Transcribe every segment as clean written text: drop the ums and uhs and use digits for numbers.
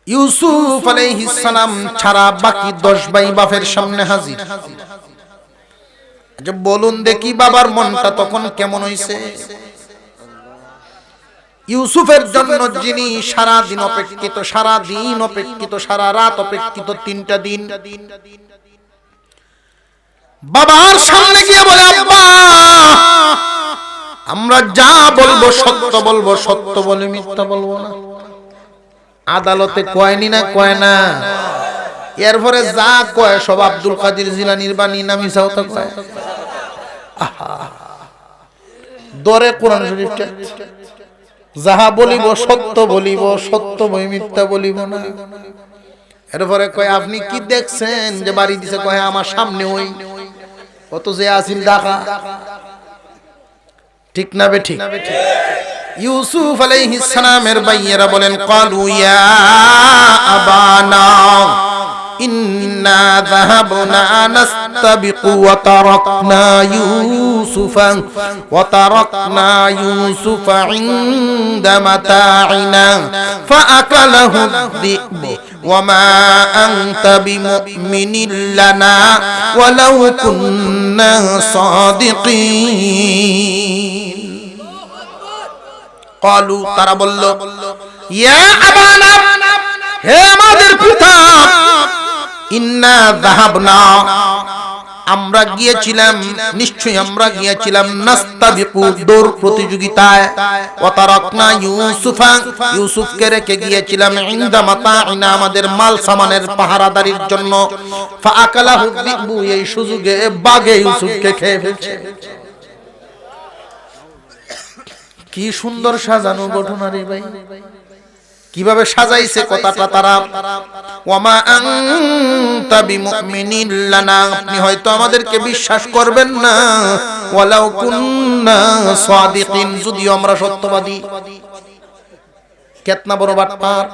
ইউসুফ আলাইহিস সালাম ছাড়া বাকি 10 ভাই বাপের সামনে হাজির। যে বলুন দেখি বাবার মনটা তখন কেমন হইছে? ইউসুফের জন্য যিনি সারা দিন অপেক্ষিত, সারা দিন অপেক্ষিত, সারা রাত অপেক্ষিত, 3টা দিন, বাবার সামনে গিয়ে বলে, আব্বা আমরা যা বলবো সত্য বলবো, সত্য বলে মিথ্যা বলবো না। আদালতে কয়নি না, কয় না? এরপরে যা কয় সব আব্দুল কাদের জিলানীর বাণী না, মিছাও তো কয়। দরে কোরআন শরীফটা, যাহা বলিব সত্য বলিব, সত্য বই মিথ্যা বলিব না। এরপরে কয় আপনি কি দেখছেন যে বাড়ি দিছে? কয় আমার সামনে ওই কত যে আসিল ঢাকা। ঠিক না বে ঠিক? ইউসুফ আলাইহিস সালামের ভাইয়েরা বলেন, ক্বালু ইয়া আবানা ইন্না যাহাবনা নাস্তাবিকু ওয়া তারাকনা ইউসুফা ইনদা মাতাইনা ফাআকালাহু যিবু ওয়া মা আনতা বিমুমিনিন লানা ওয়ালাউ কুন্না সাদিকিন। ক্বালু তারা বলল, ইয়া আবানা হে আমাদের পিতা, ইন্না যাহাবনা আমরা গিয়েছিলাম, নিশ্চয়ই আমরা গিয়েছিলাম, নাস্তাবিকু দৌড় প্রতিযোগিতায়, ওয়া তারাকনা ইউসুফা ইউসুফকে রেখে গিয়েছিলাম, ইনদা মাতাইনা আমাদের মাল সামানের পাহারাদারির জন্য, ফাআকালাহু যিবু এই সুযোগে বাঘে ইউসুফকে খেয়ে ফেলছে। কি সুন্দর সাজানো ঘটনা রে ভাই! কিভাবে সাজাইছে কথাটা তারা। ওয়ামা আনতা বিমুমিনিন লানা আপনি হয়তো আমাদেরকে বিশ্বাস করবেন না, ওয়ালাউ কুন্না সাদিকিন যদিও আমরা সত্যবাদী। কেতনা বড় বাটপার!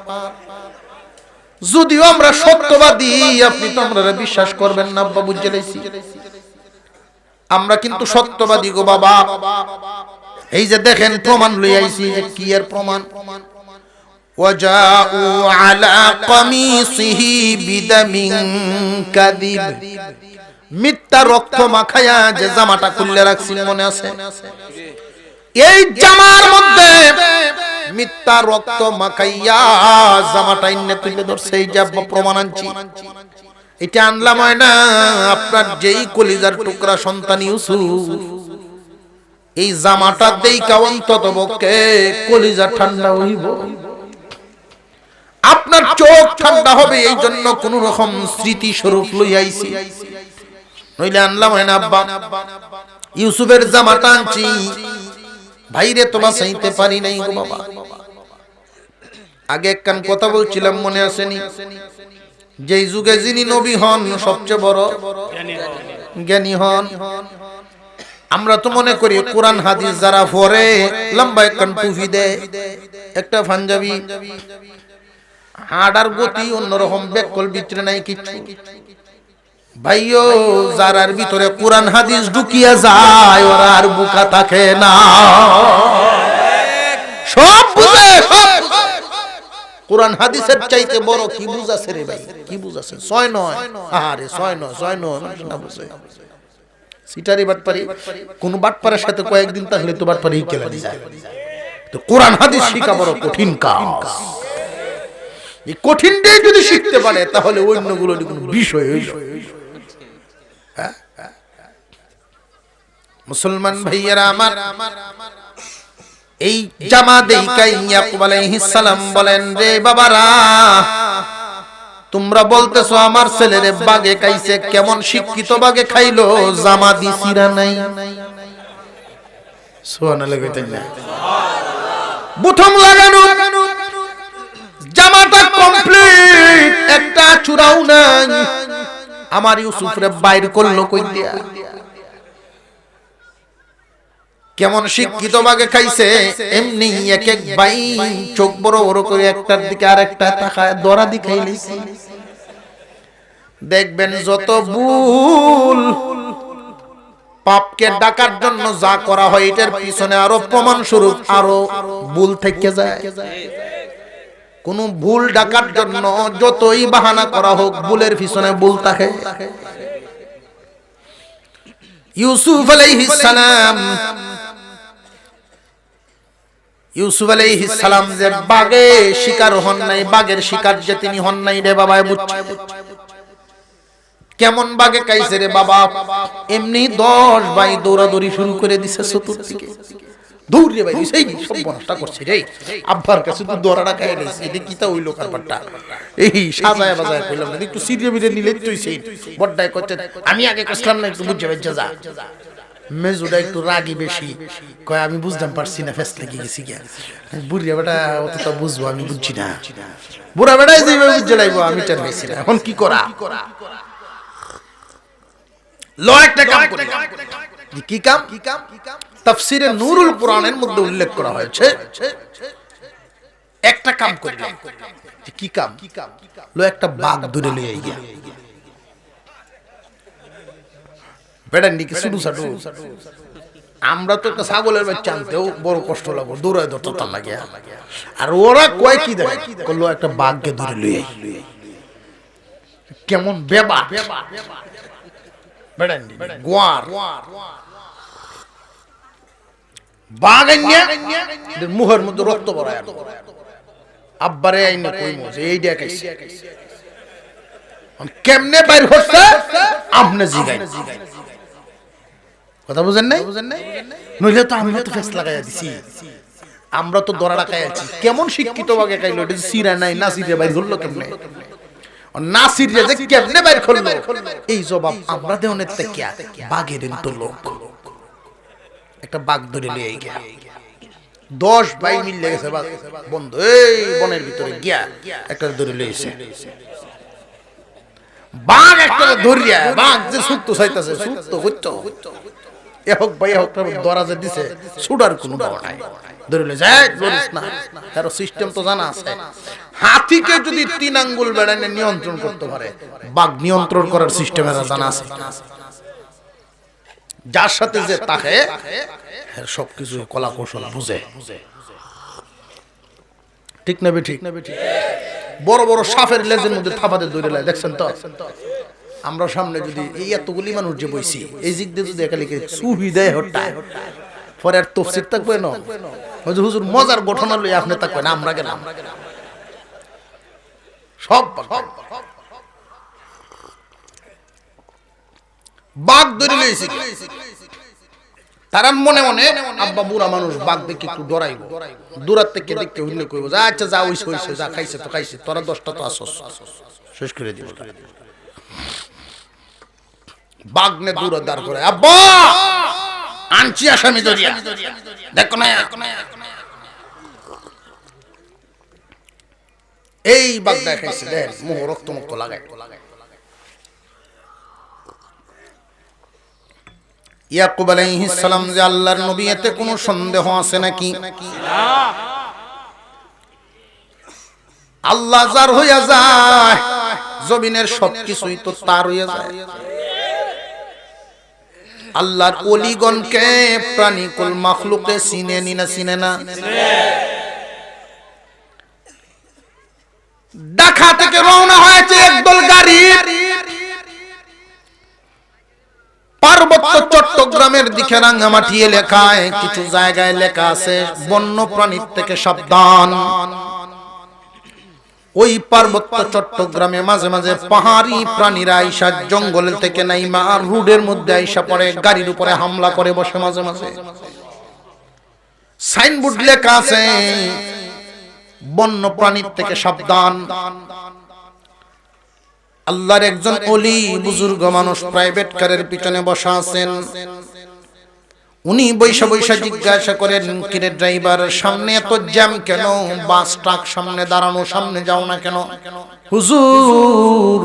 যদিও আমরা সত্যবাদী আপনি তো আমরা বিশ্বাস করবেন না। আব্বা বুঝে লাইছি, আমরা কিন্তু সত্যবাদী গো বাবা। এই যে দেখেন প্রমাণ লই আইছি, যে কি এর প্রমাণ? ওয়াজাউ আলা কামিসিহি বিদামিন কাযিব মিথ্যা রক্ত মাখায়া যে জামাটা খুলে রাখছিল মনে আছে? এই জামার মধ্যে মিথ্যা রক্ত মাখাইয়া জামাটা ইন্নে তুলে ধরছে। এই যে প্রমাণ আনছি, এটা আনলাম হয় না আপনার যেই কলিজার টুকরা সন্তান ইউসুফ, এই জামাটা দেইকা অন্তত পক্ষে কলিজা ঠান্ডা হইব, আপনার চোখ ঠান্ডা হবে। এই জন্য কোন রকম স্মৃতি স্বরূপ লই আইছি, নইলে আনলাম হয় না। আব্বা ইউসুফের জামাটা আনছি, ভাইরে তোমা চাইতে পারি নাই গো বাবা। আগে একখান কথা বলছিলাম মনে আসেনি? যেই যুগে যিনি নবী হন সবচেয়ে বড় জ্ঞানী হন। আমরা তো মনে করি কোরআন হাদিস যারা পড়ে লম্বা একখান টুপি দেয়, একটা পাঞ্জাবি, হাড়ার গতি অন্যরকম, বেকল ভিতরে নাই কিছু। ভাইও যারার ভিতরে কোরআন হাদিস ঢুকিয়া যায় ওরা আর বুকা থাকে না, সব বুঝে। কোরআন হাদিসের চাইতে বড় কি বুঝাছে রে ভাই? কি বুঝাছে? 6 নয়, আরে 6 নয়, 6 নয় না বুঝে সিটারি বাটপারি। কোন বাটপারের সাথে কয়েকদিন তাহলে তো বাটপারি কেলা যায়। তো কোরআন হাদিস শিখা বড় কঠিন কাজ। এই কঠিন দিয়ে যদি শিখতে পারে তাহলে অন্যগুলো কোনো বিষয় হইল। মুসলমান ভাইয়েরা আমার, এই জামা দেইকা ইয়াকুব আলাইহিস সালাম বলেন, রে বাবারা তোমরা বলতেছো আমার ছেলেরে বাগে খাইছে, কেমন শিক্ষিত বাগে খাইলো? জামা দিছিরা নাই। সুবহানাল্লাহ কইতেন না? প্রথম লাগানো জামাটা কমপ্লিট, একটা চূড়াও নাই। আমার ইউসুফরে বাইর করলো কই দিয়া? কেমন শিক্ষিত বাগে খাইছে? এমনি এক এক ভাই চোখ বড় বড় করে একটার দিকে আর একটা তাকায় দরা দেখাই লইছে। দেখবেন যত ভুল পাপকে ডাকার জন্য যা করা হয় এটার পিছনে আরো প্রমাণ স্বরূপ আরো ভুল থেকে যায়। কোন ভুল ডাকার জন্য যতই বাহানা করা হোক ভুলের পিছনে ভুল থাকে। ইউসুফ আলাইহিস সালাম যে বাঘে শিকার হন নাই, বাঘের শিকার যে তিনি হন নাই রে বাবা, বুঝছি কেমন বাঘে খাইছে রে বাবা। এমনি 10 ভাই দৌড়াদৌড়ি শুরু করে দিছে চতুর্দিকে, দূর রে ভাই সেই সব বনটা করছে রে। আব্বার কাছে তো দৌড়াটা খাই নিছে, এটা কি তা হইলো কারবারটা। এই সাজায় বাজায় কইলাম না একটু সিরিয়ে বিরে নিলে তুই সেই বড়টাই করতে, আমি আগে কইলাম না একটু বুঝে বেঁচে যা। মেজুটা একটু রাগী বেশি, কয় আমি বুঝতাম পারছি না, ফেস লেগে গেছি গিয়া। বুড়িয়া বেটা অতটা বুঝবো, আমি বুঝছি না। বুড়া বেটাই যেভাবে বুঝে লাইবো, আমি টের পাইছি না। এখন কি করা? ল একটা কাম করি। কি কাম? তাফসীরে নূরুল কুরআনের মধ্যে উল্লেখ করা হয়েছে একটা কাম করলাম। কি কাম? ল একটা বাঘ ধরে লই আইয়া। বেড়ান্ডি কি শুধু সাটু, আমরা তো একটা ছাগলের বাচ্চা আনতেও বড় কষ্ট লাগবে, দৌড়ায় ধরতে লাগে। আর ওরা কয় কি দেয়, করলো একটা বাঘকে ধরে লই আই। কেমন বেবা বেড়ান্ডি গোয়ার বাঘ আইয়া মুখের মধ্যে রক্ত ভরায় আব্বারে আইনে কইমো যে এই দেখাইছে। কেমনে বাইর হচ্ছে আপনি জিগাই, কথা বুঝেন নাই? নইলে তো আমরা তো ফেস লাগাইয়া দিছি, আমরা তো দরা রাখাই আছি। কেমন শিক্ষিত বাগে খাইলো, এটা সিরা নাই, না সিরে বাইর হলো কেমনে, না সিরে যে কেমনে বাইর করলো, এই জবাব আমরা দেওয়ার থেকে বাঘের তো লোক একটা বাঘ ধরে লিয়ে গিয়া 10 ভাই মিলে গেছে বন্ধু, এই বনের ভিতরে গিয়া একটা ধরে লইছে। বাঘ একটা ধরিয়া, বাঘ যে সুত্ত চাইতাছে, সুত্ত হইতো এক ভাই এক দরাজে দিছে, ছুটার কোনো দাও নাই, ধরে লই যায় ধরিস না। তার সিস্টেম তো জানা আছে, হাতিকে যদি 3 আঙ্গুল বেড়ানে নিয়ন্ত্রণ করতে পারে, বাঘ নিয়ন্ত্রণ করার সিস্টেম এর জানা আছে। যার সাথে যে তাকে সবকিছু কলা কৌশল বুঝে, ঠিক না ঠিক? বড় বড় সাপের লেজের মধ্যে থাপাতে ধরে লাই, দেখছেন তো? আমরা সামনে যদি এই এতগুলি মানুষ যে বইছি, এই দিক দিয়ে যদি একালিকে সুবি দেয় হটায়, পরে আর তফসির থাকবে না, হুজুর মজার ঘটনা লই আপনি থাকবে না, আমরা গেলাম সব বাঘ ধরে লইছি। তারা মনে মনে আব্বা বুড়া মানুষ বাঘ দেখে একটু ডরাইব, দূরার থেকে দেখতে হইলে কইব যা আচ্ছা যা হইছে হইছে, যা খাইছে তো খাইছে, তোরা 10টা তো আসস, শেষ করে দিব। বাঘ নে দূর দাঁড় করে, আব্বা আনছি আসামি ধরিয়া, দেখো না এই বাঘ দেখাইছে, দেখ মুখ রক্ত মুক্ত লাগায়। ইয়াকুব আলাইহিস সালাম যে আল্লাহর নবী, এতে কোনো সন্দেহ আছে নাকি? আল্লাহ যার হইয়া যায়, জমিনের সবকিছুই তো তার হইয়া যায়। আল্লাহর ওলিগণকে প্রাণীকুল মাখলুকে চিনে নি না চিনে না? ঢাকা থেকে রওনা হয়েছে একদল গাড়ি, পার্বত্য চট্টগ্রামের দিকে রাঙ্গামাটি এলাকায় কিছু জায়গায় লেখা আছে বন্য প্রাণীর থেকে সাবধান। ওই পার্বত্য চট্টগ্রামে মাঝে মাঝে পাহাড়ি প্রাণীরা আইসা জঙ্গল থেকে নাইমা আর রোডের মধ্যে আইসা পড়ে, গাড়ির উপরে হামলা করে বসে। মাঝে মাঝে সাইনবোর্ড লেখা আছে বন্য প্রাণীর থেকে সাবধান। আল্লাহর একজন ওলি বুজুর্গ মানুষ প্রাইভেট কারের পিছনে বসা আছেন। উনি বৈশা বৈশা জিজ্ঞাসা করেন, কিরে ড্রাইভার, সামনে এত জ্যাম কেন? বাস ট্রাক সামনে দাঁড়ানো, সামনে যাও না কেন? হুজুর,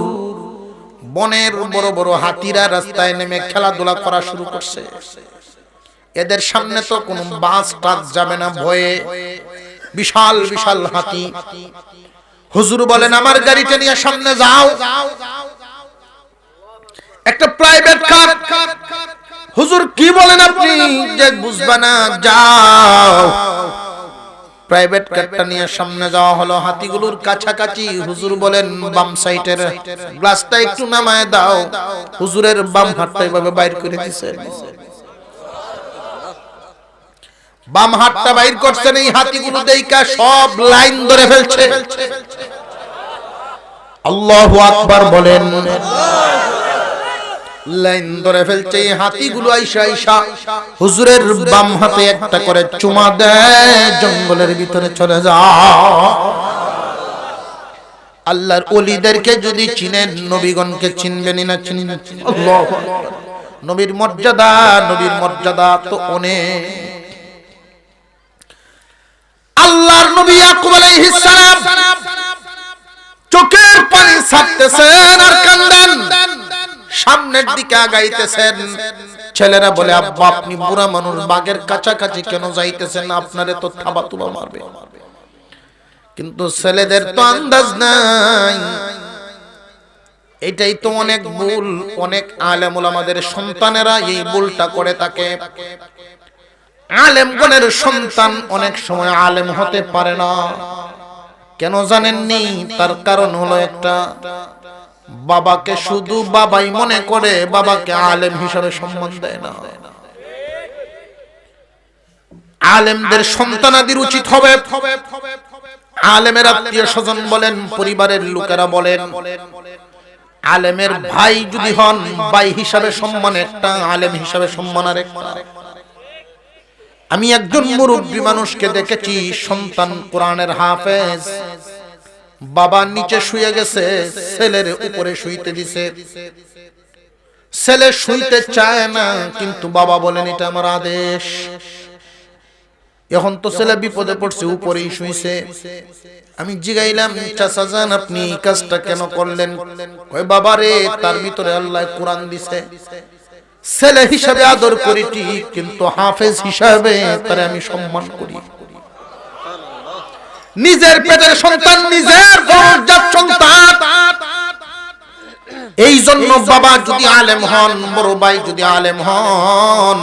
বনের বড় বড় হাতিরা রাস্তায় নেমে খেলাধুলা করা শুরু করছে, এদের সামনে তো কোনো বাস ট্রাক যাবে না ভয়ে, বিশাল বিশাল হাতি। হুজুর বলেন, আমার গাড়িটা নিয়ে সামনে যাও, একটা প্রাইভেট কার। হুজুর কি বলেন আপনি, যে বুঝবা না, যাও। প্রাইভেট কারটা নিয়ে সামনে যাওয়া হলো। হাতিগুলোর কাছাকাছি হুজুর বলেন বাম সাইডের গ্লাসটা একটু নামায় দাও। হুজুরের বাম হাতটা এভাবে বাইর করে দিয়েছে, বাম হাতটা বাইর করছেন। এই হাতিগুলো দেইকা সব লাইন ধরে ফেলছে। আল্লাহু আকবার বলেন। লাইন ধরে ফেলছে। এই হাতিগুলো আইসা আইসা হুজুরের বাম হাতে একটা করে চুমা দেয়, জঙ্গলের ভিতরে চলে যায়। আল্লাহর ওলিদেরকে যদি চিনেন, নবীগণকে চিনবেন না চিনবেন? আল্লাহু আকবার। নবীর মর্যাদা তো অনেক। আল্লাহর নবী ইয়াকুব আলাইহিস সালাম চোখের পানি ছাড়তেছেন আর কান্দেন, সামনের দিকে আগাইতেছেন। ছেলেরা বলে আব্বা আপনি বুড়া মানুষ, বাঘের কাছাকাছি কেন যাইতেছেন? আপনারে তো থাবা তুবা মারবে। কিন্তু ছেলেদের তো আন্দাজ নাই। এটাই তো অনেক ভুল। অনেক আলেম ওলামাদের সন্তানেরা এই ভুলটা করে থাকে। আলেমগণের সন্তান অনেক সময় আলেম হতে পারে না। কেন জানেননি? তার কারণ হলো একটা, বাবাকে শুধু বাবাই মনে করে, বাবাকে আলেম হিসেবে সম্মান দেয় না। আলেমদের সন্তানাদির উচিত হবে, আলেমের আত্মীয় স্বজন বলেন, পরিবারের লোকেরা বলেন, আলেমের ভাই যদি হন, ভাই হিসাবে সম্মান একটা, আলেম হিসাবে সম্মান আরেকটা। আমি একজন মুরব্বী মানুষকে দেখেছি, সন্তান কোরআনের হাফেজ, বাবা নিচে শুয়ে গেছে, ছেলের উপরে শুইতে দিছে। ছেলে শুইতে চায় না, কিন্তু বাবা বলেন এটা আমার আদেশ। এখন তো ছেলে বিপদে পড়ছে, উপরেই শুইছে। আমি জিগাইলাম, চাচা জান আপনি এই কাজটা কেন করলেন? কয় বাবা রে, তার ভিতরে আল্লাহ কোরআন দিছে। ছেলে হিসাবে আদর করি ঠিক, কিন্তু হাফেজ হিসাবে তারে আমি সম্মান করি। নিজের পেটের সন্তান, নিজের বড়জাত সন্তান। এই জন্য বাবা যদি আলেম হন, বড় ভাই যদি আলেম হন,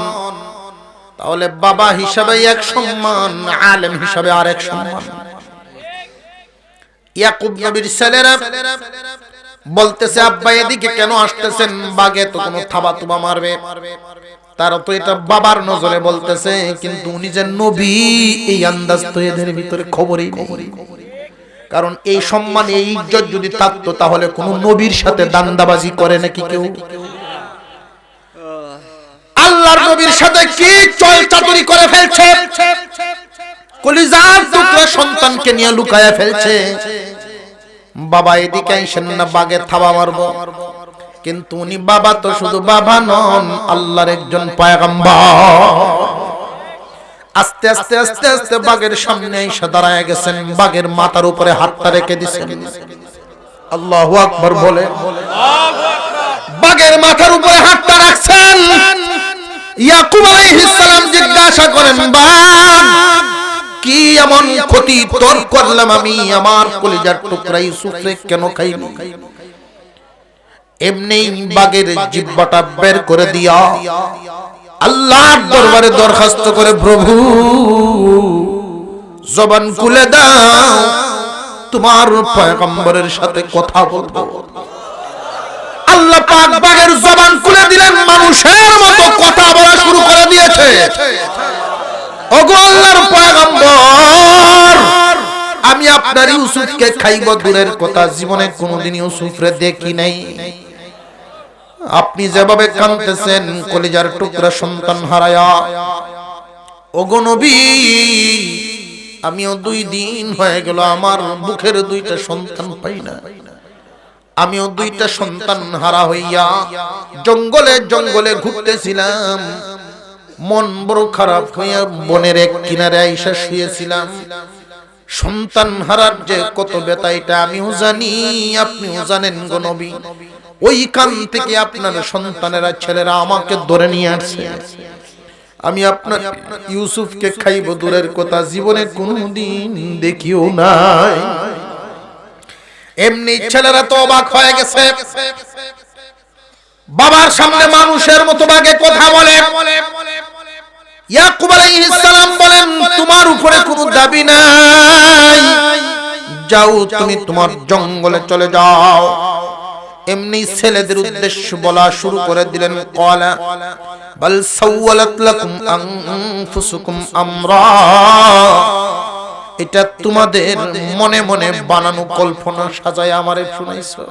তাহলে বাবা হিসাবে এক সম্মান, আলেম হিসাবে আরেক সম্মান। ইয়াকুব নবীর ছেলেরা বলতেছে আব্বা এদিকে কেন আসতেছেন? বাগে তো কোনো থাবা তুবা মারবে। তারা তো এটা বাবার নজরে বলতেছে, কিন্তু উনি যে নবী এই আন্দাজ তো এদের ভিতরে খবরই নেই। কারণ এই সম্মান, এই ইজ্জত যদি থাকতো, তাহলে কোন নবীর সাথে দান্দাবাজি করে নাকি কেউ? আল্লাহর নবীর সাথে কি চল চাতুরি করে ফেলছে, কলিজার টুকরা সন্তানকে নিয়ে লুকায়া ফেলছে। বাবা এদিকে আইসেন না, বাগে থাবা মারবো। কিন্তু উনি বাবা তো শুধু বাবা নন, আল্লাহর একজন পয়গম্বর। আস্তে আস্তে আস্তে আস্তে বাগের সামনে এসে দাঁড়ায় গেছেন, বাগের মাথার উপরে হাতটা রেখে দিছেন। আল্লাহু আকবার বলে। বাগের মাথার উপরে হাতটা রাখছেন। ইয়াকুব আলাইহিস সালাম জিজ্ঞাসা করেন, বাঘ কি এমন ক্ষতি তোর করলাম আমি? আমার কলিজার টুকরা ইউসুফরে কেন খাইলি? এমনি বাগের জিহ্বাটা বের করে দিয়া আল্লাহর দরবারে দরখাস্ত করে, প্রভু জবান খুলে দাও, তোমার পয়গম্বরের সাথে কথা বলবো। আল্লাহ পাক বাগের জবান খুলে দিলেন, মানুষের মতো কথা বলা শুরু করে দিয়েছে। ওগো আল্লাহর পয়গম্বর, আমি আপনার ইউসুফকে খাইব দূরের কথা, জীবনে কোনোদিন ইউসুফরে দেখি নাই। আপনি যেভাবে কাঁদতেছেন কলিজার টুকরা সন্তান হারায়া, ওগো নবী আমিও 2 দিন হয়ে গেল আমার বুকের 2টা সন্তান পাই না। আমিও 2টা সন্তান হারা হইয়া জঙ্গলে জঙ্গলে ঘুরতেছিলাম। মন বড় খারাপ হইয়া বনের এক কিনারে আইসা শুয়েছিলাম। সন্তান হারার যে কত ব্যথা এটা আমিও জানি, আপনিও জানেন গো নবী। ওইখান থেকে আপনার সন্তানেরা, ছেলেরা আমাকে ধরে নিয়ে আসছে। আমি আপনার ইউসুফকে খাইব দূরের কথা, জীবনে কোনদিন দেখিও নাই। এমনি ছেলেরা তো অবাক হয়ে গেছে। বাবার সামনে মানুষের মতো বাগে কথা বলে, ইয়াকুব আলাইহিস সালাম বলেন তোমার উপরে কোনো দাবি নাই, যাও তুমি তোমার জঙ্গলে চলে যাও। এমনি ছেলেদের উদ্দেশ্য বলা শুরু করে দিলেন, ক্বালা বাল সাওয়ালাত লাকুম আনফুসুকুম আমরা, এটা তোমাদের মনে মনে বানানো কল্পনা সাজায় আমারে শুনাইছো।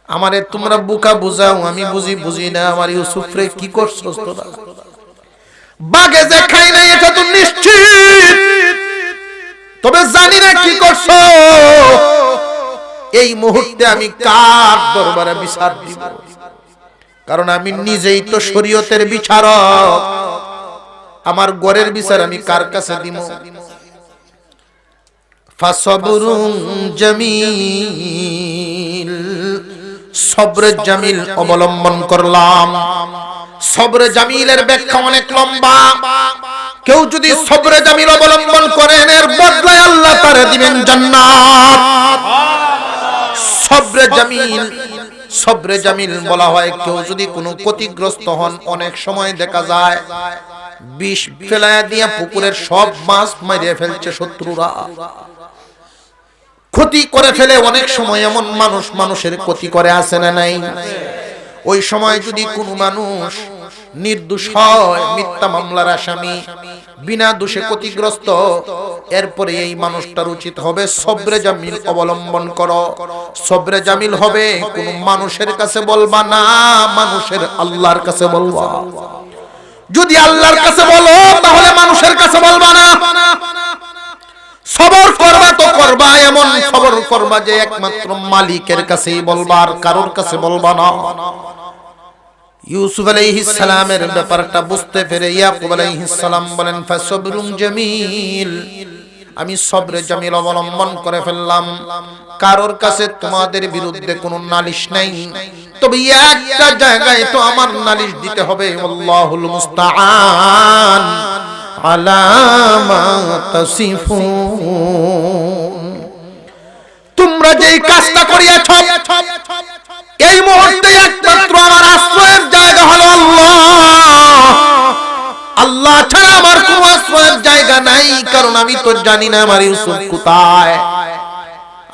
আমারে তোমরা বোকা বুঝাও, আমি বুঝি না। আমার ইউসুফ রে কি করছস তোরা? বাগে যে খাই নাই এটা তো নিশ্চিত, তবে জানি না কি করছো। এই মুহূর্তে আমি কার দরবারে বিচার দিব? কারণ আমি নিজেই তো শরীয়তের বিচারক, আমার ঘরের বিচার আমি কার কাছে দিব? ফাসবরুন জামিল, সবরে জামিল অবলম্বন করলাম। সবরে জামিলের ব্যাখ্যা অনেক লম্বা। কেউ যদি সবরে জামিল অবলম্বন করেন এর বদলায় আল্লাহ তারে দিবেন জান্নাত। সবরে জামিল বলা হয় কেউ যদি কোনো ক্ষতিগ্রস্ত হন, অনেক সময় দেখা যায় বিষ ফেলায়া দিয়ে পুকুরের সব মাছ মারিয়ে ফেলছে শত্রুরা, ক্ষতি করে ফেলে। অনেক সময় এমন মানুষের ক্ষতি করে, আছে না নাই? ওই সময় যদি কোনো মানুষ নির্দোষ হয়, মিথ্যা মামলার আসামি, বিনা দোষে ক্ষতিগ্রস্ত, এরপরে এই মানুষটার উচিত হবে সবরে জামিল অবলম্বন করো। সবরে জামিল হবে কোন মানুষের কাছে বলবা না, মানুষের আল্লাহর কাছে বলবা। যদি আল্লাহর কাছে বলো তাহলে মানুষের কাছে বলবা না। সবর করবা তো করবা, এমন সবর করবা যে একমাত্র মালিকের কাছেই বলবা, আর কারোর কাছে বলবা না। ইউসুফ আলাইহিস সালামের ব্যাপারটা বুঝতে পেরে ইয়াকুব আলাইহিস সালাম বলেন ফাসবরুন জামিল, আমি সবরে জামিল অবলম্বন করে ফেললাম। কারোর কাছে তোমাদের বিরুদ্ধে কোনো নালিশ নাই, তবে একটা জায়গায় তো আমার নালিশ দিতে হবে। আল্লাহুল মুস্তাআন আলা মা তাসিফুন, তোমরা যেই কাজটা করিয়াছ এই মুহূর্তে একমাত্র আমার আশ্রয়ের জায়গা হলো আল্লাহ। আল্লাহ ছাড়া আমার কোনো আশ্রয়ের জায়গা নাই। কারণ আমি তো জানি না আমার ইউসুফ কোথায়,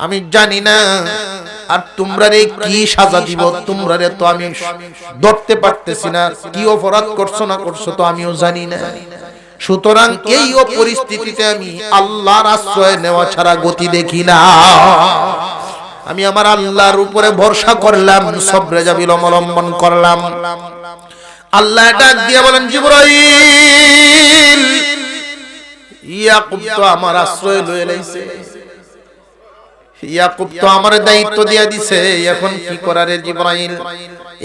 আমি জানি না। আর তোমরা রে কি সাজা দিব, তোমরা রে তো আমি ধরতে পারতেছি না। কি অপরাধ করছো না করছো তো আমিও জানি না। সুতরাং এই পরিস্থিতিতে আমি আল্লাহর আশ্রয় নেওয়া ছাড়া গতি দেখি না। আমি আমার আল্লাহর উপরে ভরসা করলাম, সবরে জামিল অবলম্বন করলাম। আল্লাহ ডাক দিয়ে বলেন জিবরাইল, ইয়াকুব তো আমার আশ্রয় লয়ে লাইছে, ইয়াকুব তো আমার দায়িত্ব দিয়ে দিছে, এখন কি করার রে জিবরাইল?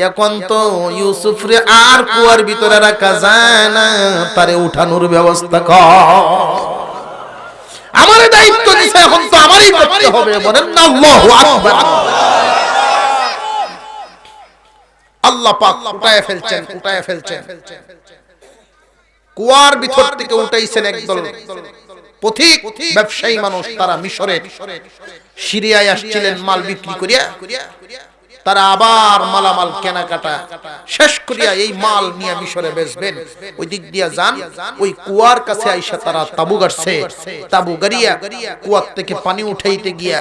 এখন তো ইউসুফ রে আর কুয়ার ভিতরে রাখা যায় না, তারে উঠানোর ব্যবস্থা কর। আমার দায়িত্ব দিছে, এখন তো আমারই করতে হবে। বলেন না আল্লাহু আকবার। আল্লাহ পাক উঠায় ফেলছেন। কুয়ার ভিতর থেকে উঠাইছেন একদল পথিক ব্যবসায়ী মানুষ। তারা মিশরে সিরিয়ায় আসছিলেন মাল বিক্রি করিয়া। তারা আবার মালামাল কেনাকাটা শেষ করিয়া এই মাল নিয়ে মিশরে বেচবেন। ওই দিক দিয়া যান, ওই কুয়ার কাছে আইসা তারা তাবু গাড়ছে। তাবু গাড়িয়া কুয়ার থেকে পানি উঠাইতে গিয়া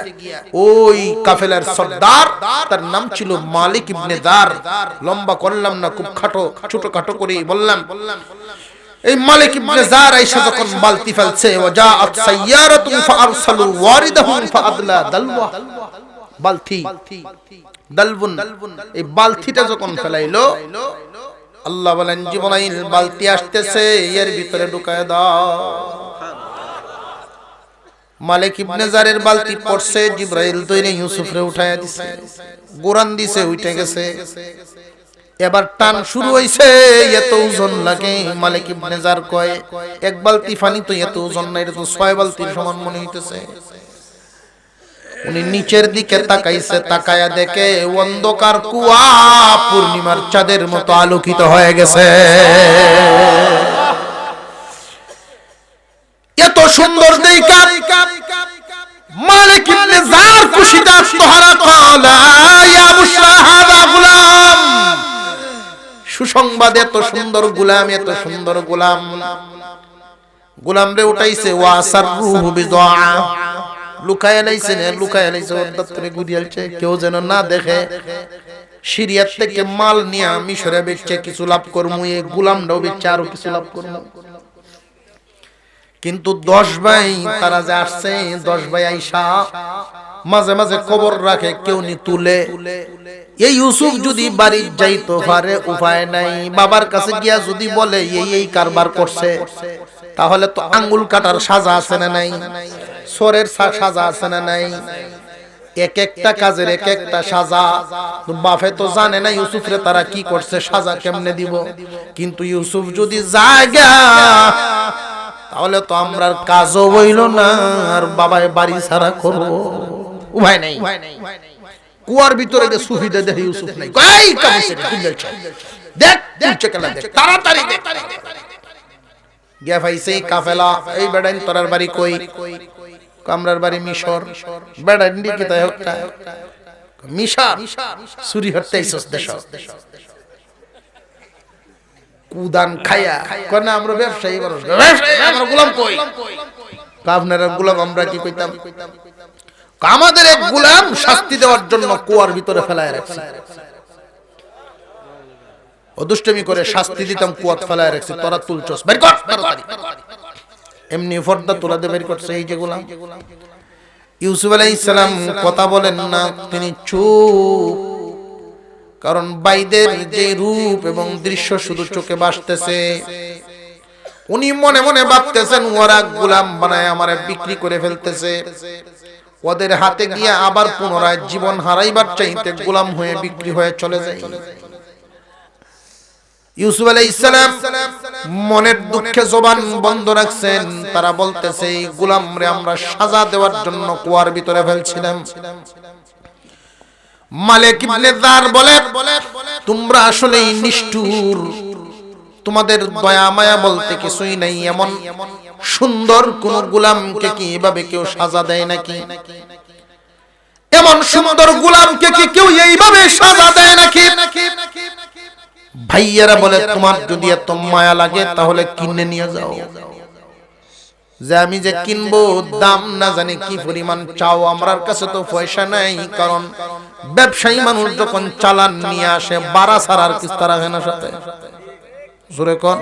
ওই কাফেলার সর্দার, তার নাম ছিল মালিক ইবনে দার। লম্বা করলাম না, খুব ছোটখাটো করে বললাম। এই মালিক ইবনে জার আইসা যখন বালতি ফেলছে, ওয়াজাআত সাইয়ারাতুন ফাআরসালু ওয়ারিদাহুম ফাআদলা দালওয়া, বালতি দালবুন, এই বালতিটা যখন ফেলাইলো, আল্লাহ বলেন জিবরাইল বালতি আসতেছে, এর ভিতরে ঢুকায় দাও। মালিক ইবনে জারের বালতি পড়ছে, জিবরাইল দইরে ইউসুফরে উঠায়া দিছে, গোরান দিছে, উঠে গেছে। এবার টান শুরু হইছে, এত ওজন লাগে। মালিক ইবনে জার কয় এক বালতি পানি তো এত ওজন না, এটা তো 6 বালতির সমান মনে হইতেছে। উনি নিচের দিকে তাকাইছে, তাকায়া দেখে অন্ধকার কুয়া পূর্ণিমার চাঁদের মতো আলোকিত হয়ে গেছে। এত সুন্দর দেখা মালিক ইবনে জার খুশিতে আত্মহারা। ক্বালা ইয়া বুশরা হাযা গুলাম, সুসংবাদ, এত সুন্দর গোলাম, এত সুন্দর গোলাম। গোলাম রে উঠাইছে, ওয়াসাররুহু বিদআ, লুকায় লাইছে, লুকায় লাইছে, ওর দপ্তরে গুদিয়ালছে, কেউ যেন না দেখে। সিরিয়ার থেকে মাল নিয়ে মিশরে বেচছে, কিছু লাভ করমু, এই গোলামটাও বেচছে, আরো কিছু লাভ করমু। কিন্তু 10 ভাই তারা যে আসছে, 10 ভাই আইসা মাঝে মাঝে খবর রাখে, কেউ নি তুলে। এই ইউসুফ যদি বাড়ি যাইতো পারে, উপায় নাই। বাবার কাছে গিয়া যদি বলে এই কারবার করছে, তাহলে তো আঙ্গুল কাটার সাজা আছে না নাই, সরের সাজা আছে না নাই, এক একটা কাজের এক একটা সাজা। বাপে তো জানে না ইউসুফরে তারা কি করছে, সাজা কেমনে দিব। কিন্তু ইউসুফ যদি জায়গা, তাহলে তো আমরার কাজও হইল না, আর বাবায় বাড়ি ছাড়া করবো, উপায় নাই। কুয়ার ভিতরে যে সুফিদে দেখে ইউসুফ নাই, কই কামছে দেখ তুলছে কেলা, দেখ তাড়াতাড়ি দেখ। গিয়া ভাইছে কাফেলা, এই বেড়াইন তোরার বাড়ি কই? কামরার বাড়ি মিশর। বেড়াইন কি তাই হকটা মিশর, সুরি হটতে আইছস দেশ। কুদান খায়া কোন আমরা ব্যবসায়ী মানুষ, ব্যবসায়ী আমরা গোলাম কই? আপনারা গোলাম, আমরা কি কইতাম? আমাদের এক গোলাম শাস্তি দেওয়ার জন্য কুয়ার ভিতরে ফেলায় রাখছি, ও দুষ্টমি করে শাস্তি দিতাম, কুয়াত ফেলায় রাখছি, তোরা তুলছস, বের কর তাড়াতাড়ি। এমনি ফর্দা তোলা দিয়ে বের করছে এই যে গোলাম। ইউসুফ আলাইহিস সালাম কথা বলেন না, তিনি চুপ। কারণ বাইদের যে রূপ এবং দৃশ্য শুধু চোখে ভাসতেছে, উনি মনে মনে ভাবতেছেন ওরা গোলাম বানায় আমারে বিক্রি করে ফেলতেছে, ওদের হাতে গিয়ে আবার পুনরায় জীবন হারাইবার চাইতে গোলাম হয়ে বিক্রি হয়ে চলে যায়। ইউসুফ আলাইহিস সালাম মনের দুঃখে জবান বন্ধ রাখছেন। তারা বলতেছে এই গোলামরে আমরা সাজা দেওয়ার জন্য কুয়ার ভিতরে ফেলছিলাম। মালিক ইবনে যার বলে, তোমরা আসলেই নিষ্ঠুর, তোমাদের দয়া মায়া বলতে কিছুই নাই। এমন সুন্দর কোন গোলামকে কি এভাবে কেউ সাজা দেয় নাকি? এমন সুন্দর গোলামকে কি কেউ এইভাবে সাজা দেয় নাকি? ভাইয়ারা বলে, তোমার যদি এত মায়া লাগে তাহলে কিনে নিয়ে যাও। যে আমি যে কিনবো, দাম না জানি কি পরিমাণ চাও, আমরার কাছে তো পয়সা নাই। কারণ ব্যবসায়ী মানুষ যখন চালান নিয়ে আসে, বাড়া ছাড়ার কিছু তারা হয় না সাথে, জোরে কোন